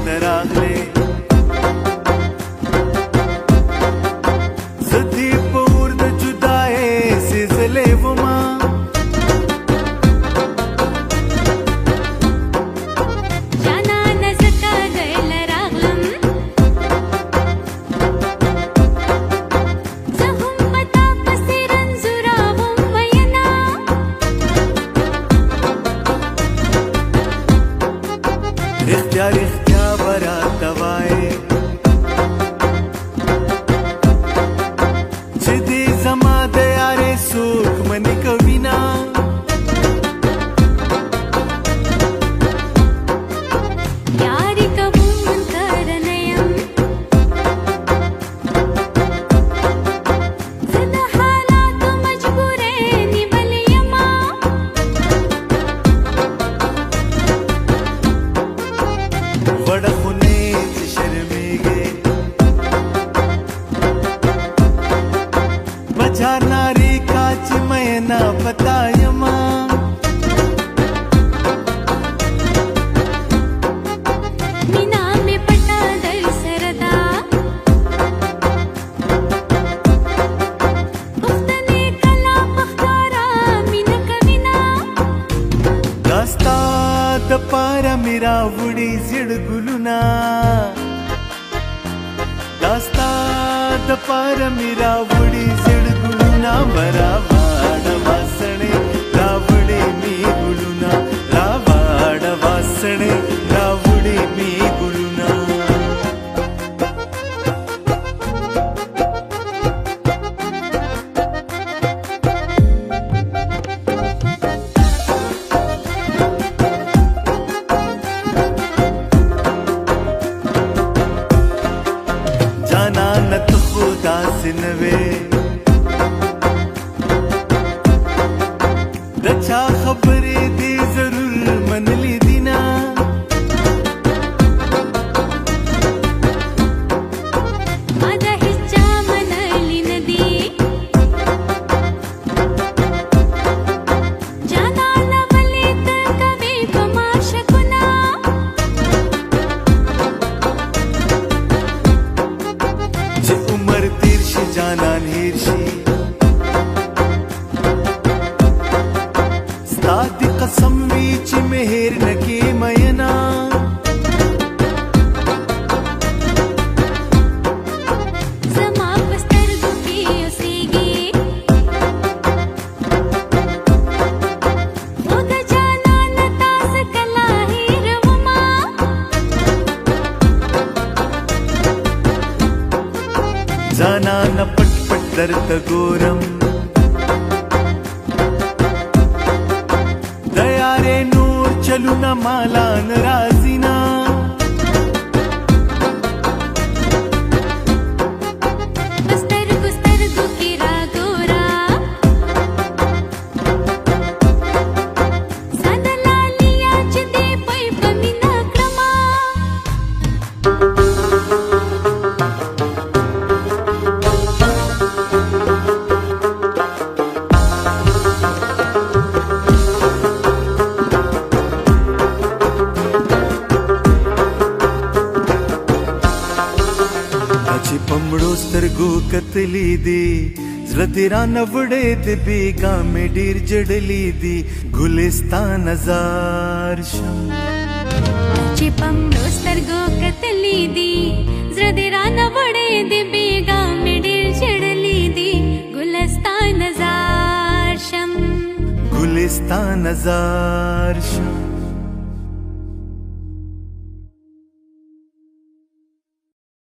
تراغلي زدي پور د جدای سزلې وما رښتیا برات وای چې دې زما د یارې سوک منی کوینا یاري کوم کرنیم زه حالات مجبورې نیولې یما وړه خونې چې شرمېږي بچار ناری کا چې مې نه پتا یما مینا مې پټه در سره ده پښتنې کلا پښتارا مینا کوینا داستا د پاره میرا وړي زړ ګلونا داستا د پاره میرا وړي زړ ګلونا براواډ واسړې راوړې می ګلونا راواډ واسړې راوړې می ګلونا जाना न तो खुदा से नवे दच्छा खबरे दी जरूर मन ली दीना माझा हिच्चा मनली नदी जाना लवलित कवी कमाशकुना जे उमर तीरशी जाना नीरशी स्तादी कसम बीच मेहर नके मयना زما پسترګو کې اوسېږي خو د جانان تاسو کله هېرومه जाना न पट पट दर्द गोरम दयारे नूर चलू न मालान राजीना سترګو کې راګورا ساده لالیا چې دې پي په مینا کړما چې پمړو سترګو کتلې دي زړه دې را نوړې دې بیګا مې ډېر جړلې دي ګلستان نظر شم چې پمړو سترګو کتلې دي زړه دې رانه وړې دې بیګا مې ډېر جړلې دي ګلستان نظر شم ګلستان نظر شم